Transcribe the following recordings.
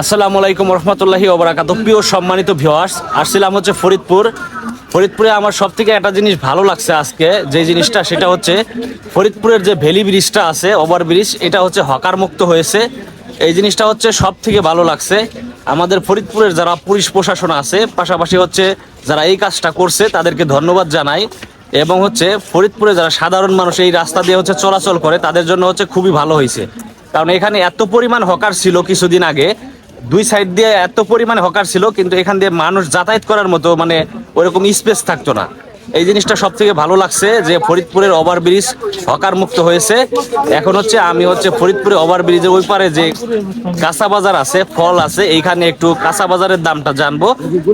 আসসালামু আলাইকুম রহমতুল্লাহি ওয়া বারাকাতুহু। প্রিয় সম্মানিত ভিউয়ার্স, আসছিলাম হচ্ছে ফরিদপুরে আমার সব থেকে একটা জিনিস ভালো লাগছে আজকে, যে জিনিসটা সেটা হচ্ছে ফরিদপুরের যে ভ্যালি ব্রিজটা আছে, ওভার ব্রিজ, এটা হচ্ছে হকার মুক্ত হয়েছে। এই জিনিসটা হচ্ছে সব থেকে ভালো লাগছে। আমাদের ফরিদপুরের যারা পুলিশ প্রশাসন আছে, পাশাপাশি হচ্ছে যারা এই কাজটা করছে তাদেরকে ধন্যবাদ জানাই। এবং হচ্ছে ফরিদপুরে যারা সাধারণ মানুষ এই রাস্তা দিয়ে হচ্ছে চলাচল করে তাদের জন্য হচ্ছে খুবই ভালো হয়েছে। কারণ এখানে এত পরিমাণ হকার ছিল কিছুদিন আগে, দুই সাইড দিয়ে এত পরিমাণে হকার ছিল, কিন্তু এখান দিয়ে মানুষ যাতায়াত করার মতো মানে ওইরকম স্পেস থাকতো না। এই জিনিসটা সব থেকে ভালো লাগছে যে ফরিদপুরের ওভার ব্রিজ হকার মুক্ত হয়েছে। এখন হচ্ছে আমি হচ্ছে ফরিদপুরে ওভার ব্রিজের ওই পারে যে কাঁচা বাজার আছে, ফল আছে, এইখানে একটু কাঁচা বাজারের দামটা জানবো,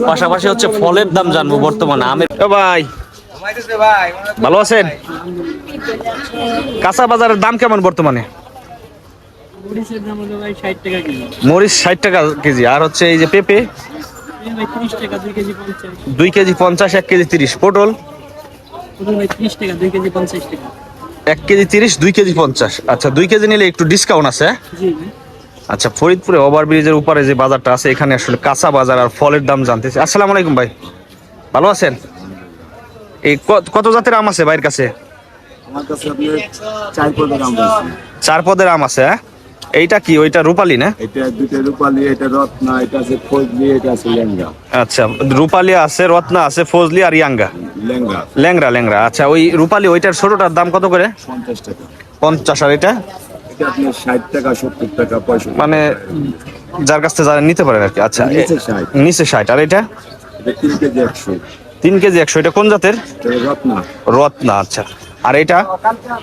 পাশাপাশি হচ্ছে ফলের দাম জানবো বর্তমানে। আমের ভাই ভালো আছেন? কাঁচা বাজারের দাম কেমন বর্তমানে? মরিচ 60 টাকা কেজি, আর হচ্ছে এই যে পেঁপে 2 কেজি 50, 1 কেজি 30। পটল 1 কেজি 30, 2 কেজি 50। আচ্ছা, 2 কেজি নিলে একটু ডিসকাউন্ট আছে? আচ্ছা, ফরিদপুরে ওভার ব্রিজের উপরে যে বাজারটা আছে, এখানে আসলে কাঁচা বাজার আর ফলের দাম জানতেছি। আসসালামু আলাইকুম ভাই, ভালো আছেন? এই কত জাতের আম আছে ভাইয়ের কাছে? আমার কাছে আপনার 4 পদের আম আছে। 4 পদের আম আছে, হ্যাঁ? এইটা কি, ওইটা রূপালী না? এটা দুটো রূপালী, এটা রত্না, এটা আছে ফজলি, এটা আছে লেঙ্গা। আচ্ছা, রূপালী আছে, রত্না আছে, ফজলি আর ইয়াঙ্গা। লেঙ্গা ল্যাংড়া। আচ্ছা, ওই রূপালী ওইটার ছোটটার দাম কত করে? 50 টাকা। 50। আর এটা? এটা আপনার 60 টাকা, 70 টাকা, 65 মানে যার কাছ থেকে যারা নিতে পারেন আর কি। আচ্ছা, নিচে 60। নিচে 60। আর এটা? এটা 3 কেজি 100। 3 কেজি 100। এটা কোন জাতের? এটা রত্না। রত্না। আচ্ছা, আর এটা?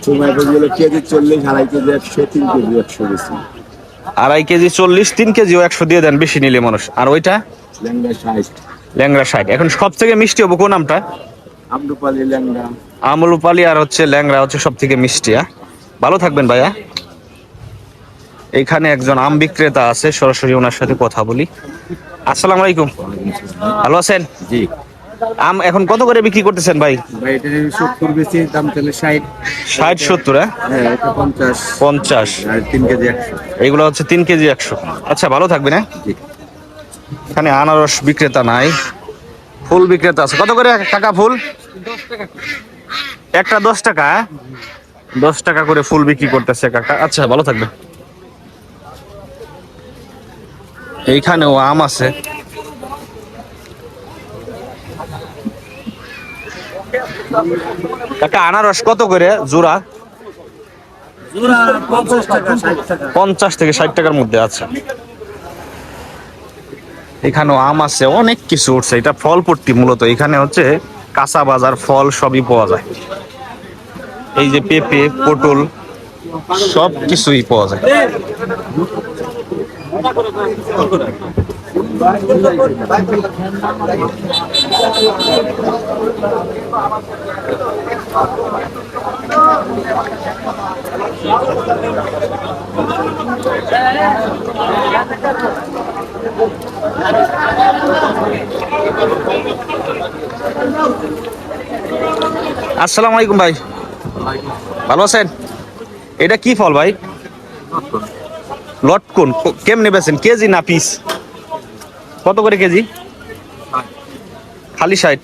সময় বলে কেজি 40, আড়াই কেজি 100, 3 কেজি 100 বেশি। 2.5 কেজি 40, 3 কেজিও 100 দিয়ে দেন বেশি নিলে মানুষ। আর ওইটা? লেঙ্গা 60। ল্যাংড়া 60। এখন সব থেকে মিষ্টি হবো কোন আমটা? আমরুপালি, লেঙ্গা। আমরুপালি আর হচ্ছে ল্যাংড়া হচ্ছে সব থেকে মিষ্টি। হ্যাঁ, ভালো থাকবেন ভাইয়া। এখানে একজন আম বিক্রেতা আছে, সরাসরি ওনার সাথে কথা বলি। আসসালামু আলাইকুম, ভালো আছেন? জি। আম এখন কত করে বিক্রি করতেছেন ভাই? ভাই এটা 70 বেশি, দাম তাহলে 60। 60 70? হ্যাঁ, এটা 50। 50। আর 3 কেজি 100। এইগুলো হচ্ছে 3 কেজি 100। আচ্ছা, ভালো থাকবেন। হ্যাঁ, জি। এখানে আনারস বিক্রেতা নাই, ফুল বিক্রেতা আছে। কত করে কাকা ফুল? 10 টাকা। একটা 10 টাকা? 10 টাকা করে ফুল বিক্রি করতেছে কাকা। আচ্ছা, ভালো থাকবেন। এইখানেও আম আছে। কাকা, আনারস কত করে জোড়া? জোড়া 50 টাকা, 60 টাকা। 50 থেকে 60 টাকার মধ্যে। আচ্ছা, এখানেও আম আছে, অনেক কিছু উঠছে। এটা ফল পট্টি মূলত। এখানে হচ্ছে কাঁচা বাজার, ফল সবই পাওয়া যায়। এই যে পেঁপে, পটল, সব কিছুই পাওয়া যায়। আসসালামু আলাইকুম ভাই, ভালো আছেন? এটা কি ফল ভাই? লটকন। কেমনে বেচেন, কেজি না পিস? কত করে কেজি? খালি 60?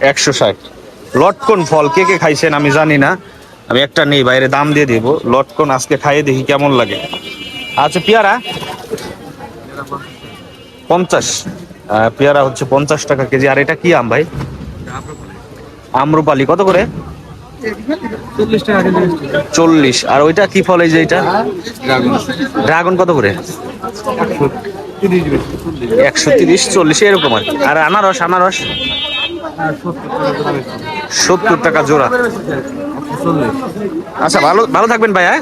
160। লটকন ফল কে কে খাইছেন আমি জানি না, আমি একটা নেই, বাইরে দাম দিয়ে দেবো। লটকন আজকে খাইয়ে দেখি কেমন লাগে। আচ্ছা, পেয়ারা 50। পেয়ারা হচ্ছে 50 টাকা কেজি। আর এটা কি আম ভাই? আমরুপালি। কত করে? 40 টাকা কেজি। 40। আর ওইটা কি ফল, এই যে এটা? ড্রাগন। কত করে? 130, 40 এরকম আর কি। আর আনারস? 70 টাকা জোড়া। আচ্ছা, ভালো থাকবেন ভাই। হ্যাঁ।